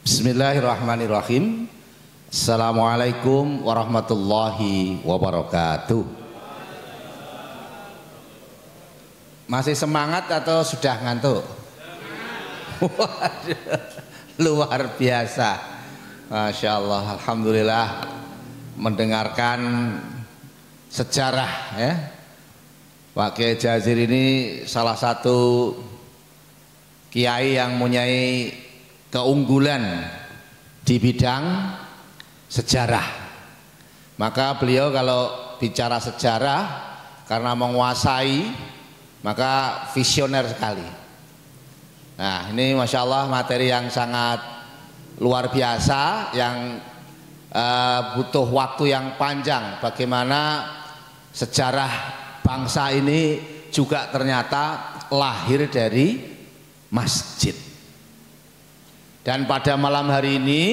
Bismillahirrahmanirrahim. Assalamualaikum warahmatullahi wabarakatuh. Masih semangat atau sudah ngantuk? Waduh, luar biasa. Masya Allah, alhamdulillah mendengarkan sejarah ya. Pak Kiai Jazir ini salah satu kiai yang mempunyai keunggulan di bidang sejarah. Maka beliau kalau bicara sejarah karena menguasai, maka visioner sekali. Nah, ini Masya Allah materi yang sangat luar biasa, yang butuh waktu yang panjang. Bagaimana sejarah bangsa ini juga ternyata lahir dari masjid. Dan pada malam hari ini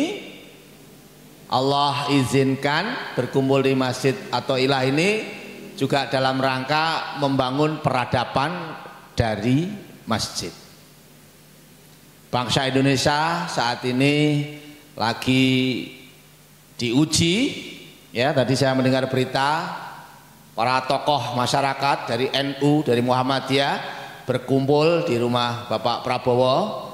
Allah izinkan berkumpul di Masjid Athaillah ini juga dalam rangka membangun peradaban dari masjid. Bangsa Indonesia saat ini lagi diuji ya. Tadi saya mendengar berita para tokoh masyarakat dari NU, dari Muhammadiyah berkumpul di rumah Bapak Prabowo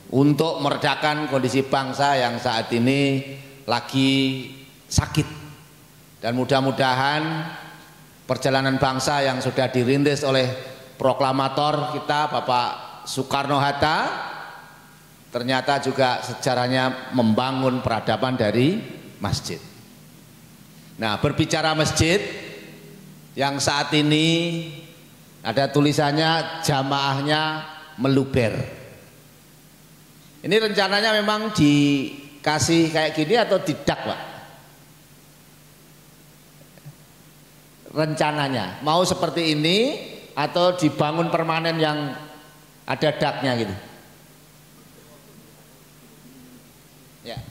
untuk meredakan kondisi bangsa yang saat ini lagi sakit. Dan mudah-mudahan perjalanan bangsa yang sudah dirintis oleh proklamator kita Bapak Soekarno-Hatta ternyata juga sejarahnya membangun peradaban dari masjid. Nah, berbicara masjid yang saat ini ada tulisannya jamaahnya meluber. Ini rencananya memang dikasih kayak gini atau tidak, Pak? Rencananya mau seperti ini atau dibangun permanen yang ada daknya gitu? Ya.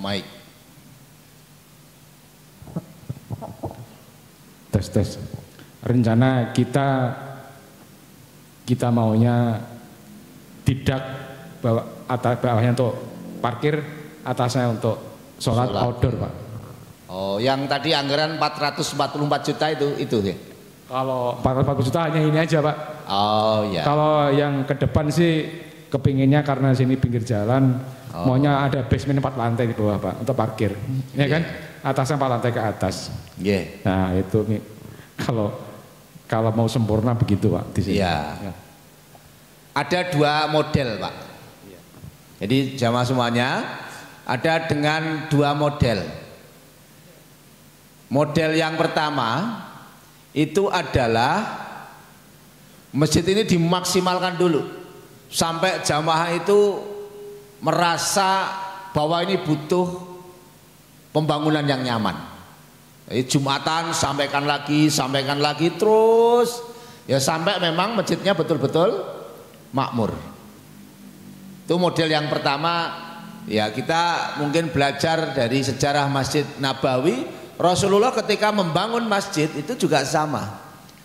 Mic. Tes. Rencana kita maunya tidak bawa atas bawahnya untuk parkir, atasnya untuk sholat outdoor, Pak. Oh, yang tadi anggaran 444 juta itu ya? Kalau 440 juta hanya ini aja, Pak. Oh ya. Kalau yang ke depan sih kepinginnya karena sini pinggir jalan, maunya ada basement 4 lantai di bawah, Pak, untuk parkir. Ya kan? Atasnya 4 lantai ke atas. Yeah. Nah, itu nih kalau mau sempurna begitu, Pak, di sini. Yeah. Ya. Ada 2 model, Pak. Jadi jamaah semuanya ada dengan 2 model. Model yang pertama itu adalah masjid ini dimaksimalkan dulu sampai jamaah itu merasa bahwa ini butuh pembangunan yang nyaman. Jadi Jumatan sampaikan lagi terus ya sampai memang masjidnya betul-betul makmur. Itu model yang pertama. Ya, kita mungkin belajar dari sejarah Masjid Nabawi. Rasulullah ketika membangun masjid itu juga sama.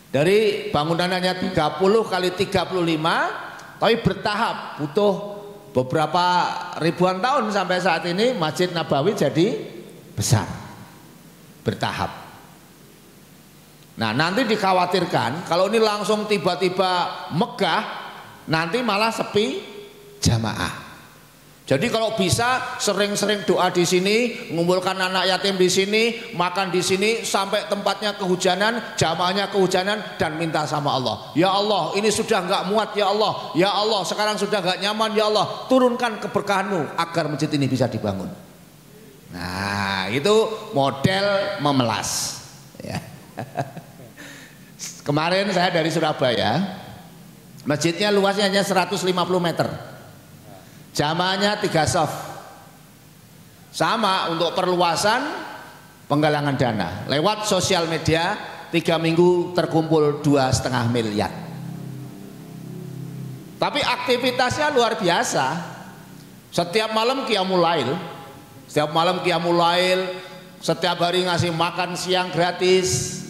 Dari bangunannya 30 kali 35, tapi bertahap, butuh beberapa ribuan tahun sampai saat ini Masjid Nabawi jadi besar, bertahap. Nah, nanti dikhawatirkan kalau ini langsung tiba-tiba megah, nanti malah sepi jamaah. Jadi kalau bisa sering-sering doa di sini, mengumpulkan anak yatim di sini, makan di sini, sampai tempatnya kehujanan, jamaahnya kehujanan, dan minta sama Allah. Ya Allah, ini sudah nggak muat ya Allah. Ya Allah, sekarang sudah nggak nyaman ya Allah. Turunkan keberkahan-Mu agar masjid ini bisa dibangun. Nah, itu model memelas. Ya. Kemarin saya dari Surabaya, masjidnya luasnya hanya 150 meter. Jamaahnya 3 sof. Sama untuk perluasan penggalangan dana lewat sosial media 3 minggu terkumpul 2,5 miliar. Tapi aktivitasnya luar biasa. Setiap malam qiyamul lail Setiap malam qiyamul lail, setiap hari ngasih makan siang gratis,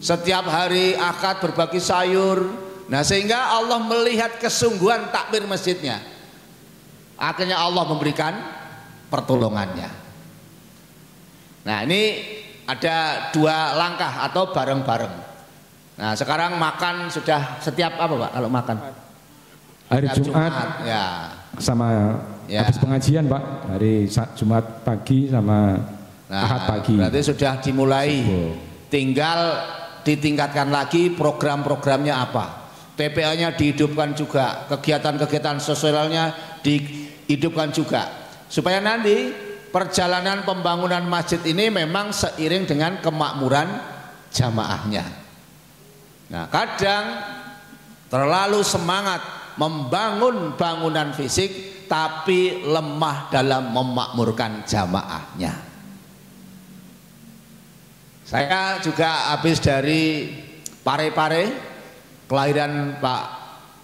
setiap hari akad berbagi sayur. Nah, sehingga Allah melihat kesungguhan takmir masjidnya. Akhirnya Allah memberikan pertolongannya. Nah, ini ada dua langkah atau bareng-bareng. Nah, sekarang makan sudah setiap apa Pak kalau makan? Hari Jumat ya. Sama ya. Habis pengajian Pak, hari Jumat pagi sama Ahad pagi. Berarti sudah dimulai. Tinggal ditingkatkan lagi program-programnya apa. TPA-nya dihidupkan juga, kegiatan-kegiatan sosialnya dihidupkan juga. Supaya nanti perjalanan pembangunan masjid ini memang seiring dengan kemakmuran jamaahnya. Nah, kadang terlalu semangat membangun bangunan fisik tapi lemah dalam memakmurkan jamaahnya. Saya juga habis dari Parepare, kelahiran Pak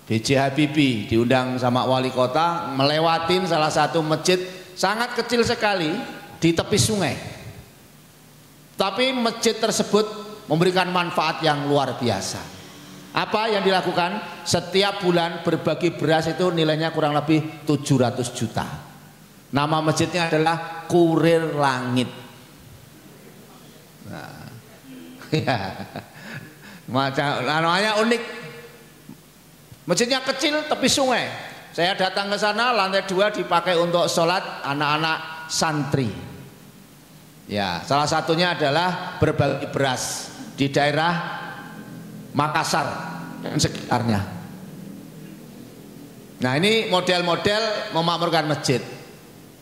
B.J. Habibie, diundang sama wali kota, melewatin salah satu masjid sangat kecil sekali di tepi sungai. Tapi masjid tersebut memberikan manfaat yang luar biasa. Apa yang dilakukan? Setiap bulan berbagi beras itu nilainya kurang lebih 700 juta. Nama masjidnya adalah Kurir Langit. Nah, ya, namanya unik. Masjidnya kecil tepi sungai. Saya datang ke sana, lantai 2 dipakai untuk sholat anak-anak santri. Ya, salah satunya adalah berbagi beras di daerah Makassar dan sekitarnya. Nah, ini model-model memakmurkan masjid.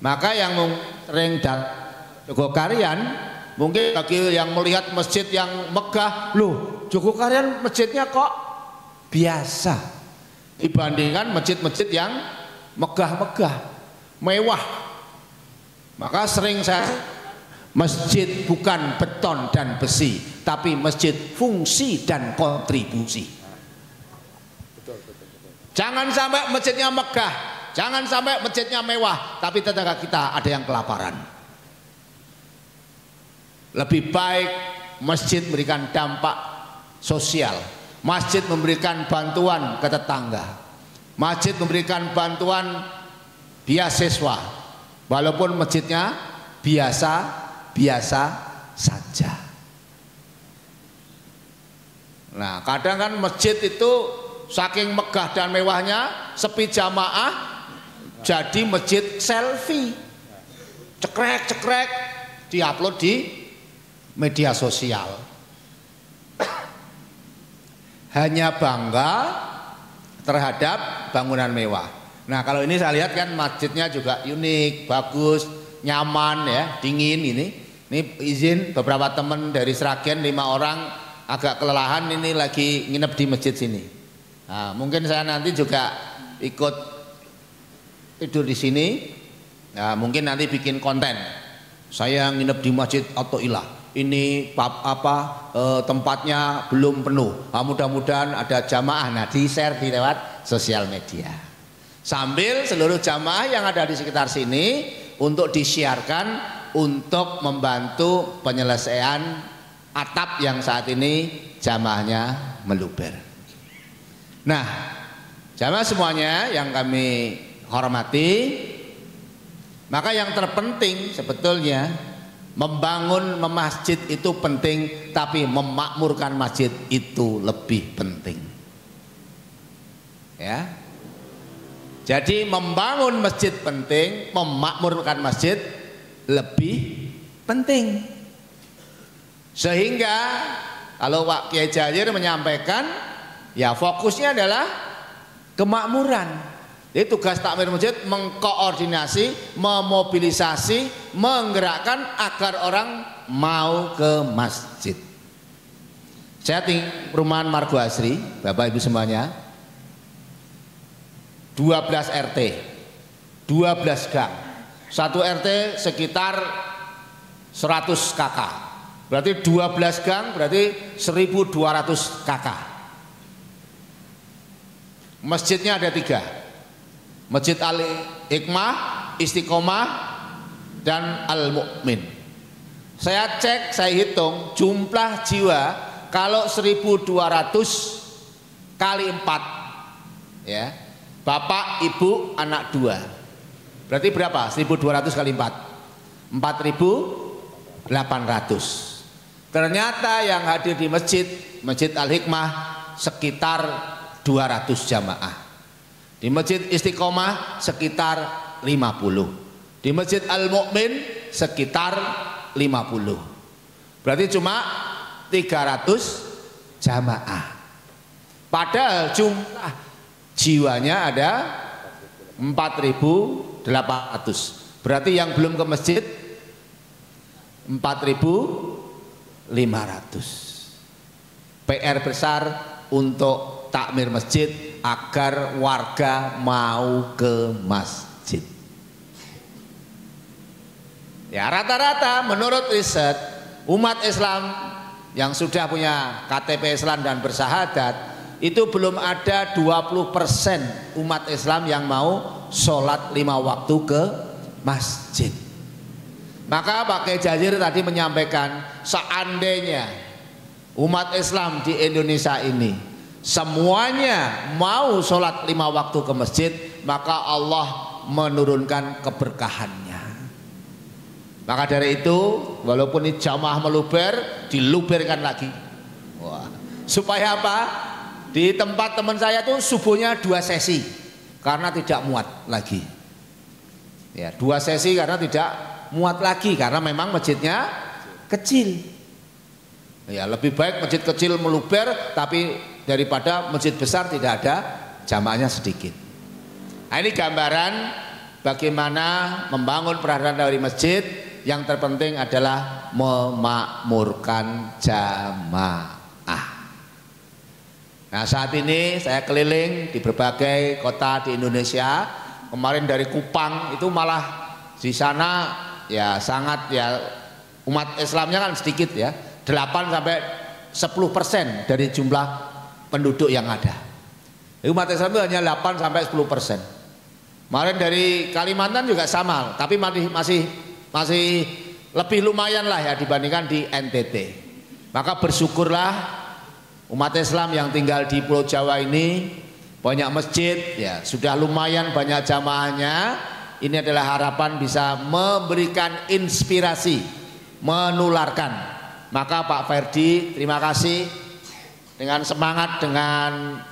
Maka yang sering Jogokarian, mungkin bagi yang melihat masjid yang megah, loh, Jogokarian masjidnya kok biasa dibandingkan masjid-masjid yang megah-megah, mewah. Maka sering saya, masjid bukan beton dan besi, tapi masjid fungsi dan kontribusi. Jangan sampai masjidnya megah, jangan sampai masjidnya mewah, tapi tetangga kita ada yang kelaparan. Lebih baik masjid memberikan dampak sosial. Masjid memberikan bantuan ke tetangga. Masjid memberikan bantuan beasiswa. Walaupun masjidnya biasa saja. Nah, kadang kan masjid itu saking megah dan mewahnya, sepi jamaah, jadi masjid selfie. Cekrek-cekrek diupload di media sosial. Hanya bangga terhadap bangunan mewah. Nah, kalau ini saya lihat kan masjidnya juga unik, bagus, nyaman ya, dingin ini. Ini izin beberapa teman dari Sragen 5 orang agak kelelahan ini lagi nginep di masjid sini. Nah, mungkin saya nanti juga ikut tidur di sini. Nah, mungkin nanti bikin konten. Saya nginep di Masjid Athaillah. Ini tempatnya belum penuh. Nah, mudah-mudahan ada jamaah. Nah, di-share di lewat sosial media. Sambil seluruh jamaah yang ada di sekitar sini untuk disiarkan untuk membantu penyelesaian atap yang saat ini jamaahnya meluber. Nah, jamaah semuanya yang kami hormati, maka yang terpenting sebetulnya membangun masjid itu penting, tapi memakmurkan masjid itu lebih penting. Ya. Jadi membangun masjid penting, memakmurkan masjid lebih penting. Sehingga kalau Pak Kiai Jayir menyampaikan, ya fokusnya adalah kemakmuran. Jadi tugas takmir masjid mengkoordinasi, memobilisasi, menggerakkan agar orang mau ke masjid. Saya tinggal perumahan Margo Asri, Bapak Ibu semuanya, 12 RT, 12 gang, 1 RT sekitar 100 KK, berarti 12 gang berarti 1200 KK. Masjidnya ada 3, Masjid Al Hikmah, Istiqomah, dan al-mukmin. Saya cek, saya hitung jumlah jiwa kalau 1.200 kali 4 ya. Bapak, ibu, anak 2. Berarti berapa? 1.200 kali 4. 4.800. Ternyata yang hadir di Masjid Al-Hikmah sekitar 200 jamaah. Di Masjid Istiqomah sekitar 50. Di Masjid Al-Mukmin sekitar 50. Berarti cuma 300 jamaah. Padahal jumlah jiwanya ada 4.800. Berarti yang belum ke masjid 4.500. PR besar untuk takmir masjid agar warga mau ke masjid. Ya, rata-rata menurut riset umat Islam yang sudah punya KTP Islam dan bersahadat itu belum ada 20% umat Islam yang mau sholat 5 waktu ke masjid. Maka Pak Kiai Jazir tadi menyampaikan, seandainya umat Islam di Indonesia ini semuanya mau sholat 5 waktu ke masjid, maka Allah menurunkan keberkahannya. Maka dari itu, walaupun ini jamaah meluber, diluberkan lagi. Wah. Supaya apa? Di tempat teman saya tuh subuhnya 2 sesi karena tidak muat lagi. Ya, 2 sesi karena tidak muat lagi karena memang masjidnya kecil. Ya, lebih baik masjid kecil meluber tapi daripada masjid besar tidak ada jamaahnya sedikit. Nah, ini gambaran bagaimana membangun peradaban dari masjid. Yang terpenting adalah memakmurkan jamaah. Nah, saat ini saya keliling di berbagai kota di Indonesia. Kemarin dari Kupang itu malah di sana ya sangat ya umat Islamnya kan sedikit ya, 8-10% dari jumlah penduduk yang ada. Umat Islam itu hanya 8-10%. Kemarin dari Kalimantan juga sama, tapi masih lebih lumayan lah ya dibandingkan di NTT. Maka bersyukurlah umat Islam yang tinggal di Pulau Jawa ini banyak masjid ya, sudah lumayan banyak jamaahnya. Ini adalah harapan bisa memberikan inspirasi, menularkan. Maka Pak Ferdi terima kasih dengan semangat, dengan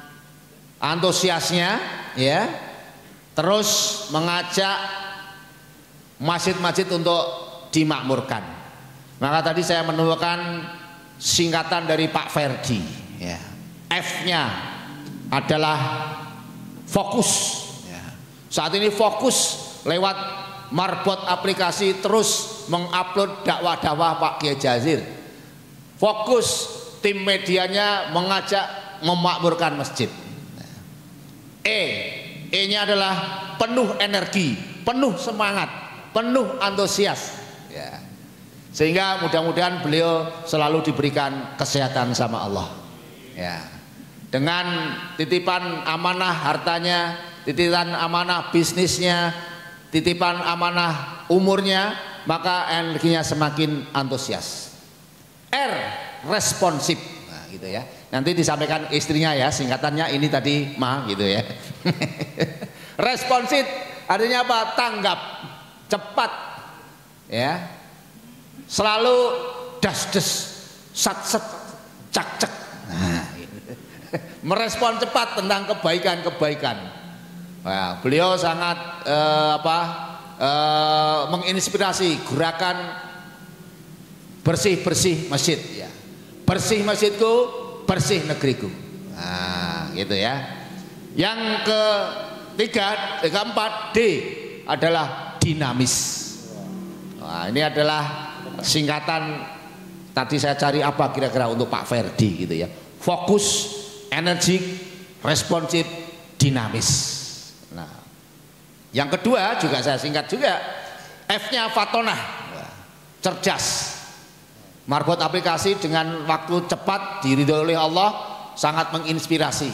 antusiasnya ya, terus mengajak masjid-masjid untuk dimakmurkan. Maka tadi saya menemukan singkatan dari Pak Ferdi ya. F-nya adalah fokus ya. Saat ini fokus lewat marbot aplikasi terus mengupload dakwah-dakwah Pak Kiai Jazir. Fokus tim medianya mengajak memakmurkan masjid. E-nya adalah penuh energi, penuh semangat, penuh antusias ya. Sehingga mudah-mudahan beliau selalu diberikan kesehatan sama Allah ya. Dengan titipan amanah hartanya, titipan amanah bisnisnya, titipan amanah umurnya, maka energinya semakin antusias. R, responsif. Nah, gitu ya. Nanti disampaikan istrinya ya, singkatannya ini tadi gitu ya. Responsif artinya apa? Tanggap, cepat ya. Selalu das-des, sat-set, cak-cek. Nah, gitu. Merespon cepat tentang kebaikan-kebaikan. Nah, beliau sangat menginspirasi gerakan bersih-bersih masjid ya. Bersih masjidku, bersih negeriku. Nah, gitu ya. Yang keempat D adalah dinamis. Nah, ini adalah singkatan tadi saya cari apa kira-kira untuk Pak Ferdi gitu ya. Fokus, energik, responsif, dinamis. Nah, yang kedua juga saya singkat juga, F-nya fatonah, cerdas. Marbot aplikasi dengan waktu cepat diridhoi oleh Allah sangat menginspirasi.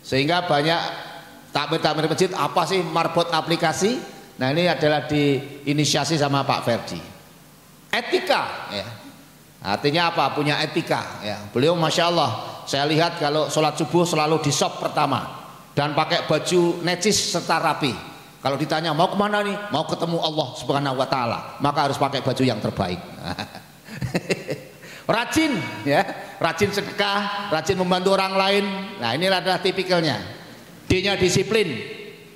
Sehingga banyak takmir-takmir masjid, apa sih marbot aplikasi? Nah ini adalah diinisiasi sama Pak Ferdi. Etika ya. Artinya apa? Punya etika ya. Beliau Masya Allah, saya lihat kalau sholat subuh selalu di sop pertama dan pakai baju necis serta rapi. Kalau ditanya mau kemana nih? Mau ketemu Allah Subhanahu wa Ta'ala, maka harus pakai baju yang terbaik. Rajin ya, rajin sedekah, rajin membantu orang lain. Nah ini adalah tipikalnya. D-nya disiplin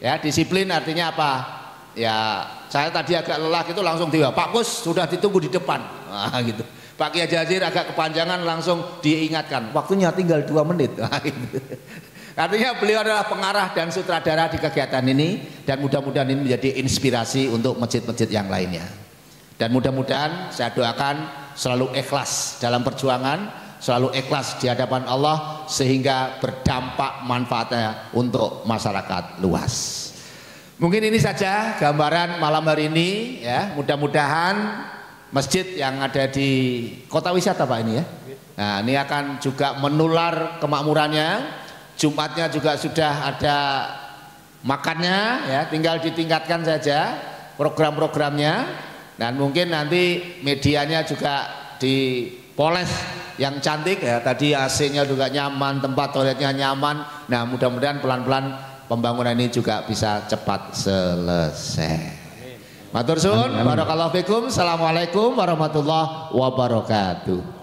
ya. Disiplin artinya apa ya? Saya tadi agak lelah gitu langsung dia Pak Kus sudah ditunggu di depan. Nah, gitu. Pak Kiai Jazir agak kepanjangan langsung diingatkan waktunya tinggal 2 menit. Nah, gitu. Artinya beliau adalah pengarah dan sutradara di kegiatan ini, dan mudah-mudahan ini menjadi inspirasi untuk masjid-masjid yang lainnya. Dan mudah-mudahan saya doakan selalu ikhlas dalam perjuangan, selalu ikhlas di hadapan Allah sehingga berdampak manfaatnya untuk masyarakat luas. Mungkin ini saja gambaran malam hari ini ya. Mudah-mudahan masjid yang ada di kota wisata Pak ini ya. Nah, ini akan juga menular kemakmurannya. Jumatnya juga sudah ada makannya ya, tinggal ditingkatkan saja program-programnya, dan mungkin nanti medianya juga dipoles yang cantik ya. Tadi AC-nya juga nyaman, tempat toiletnya nyaman. Nah, mudah-mudahan pelan-pelan pembangunan ini juga bisa cepat selesai. Matur suwun, barakallahu fikum. Assalamualaikum warahmatullahi wabarakatuh.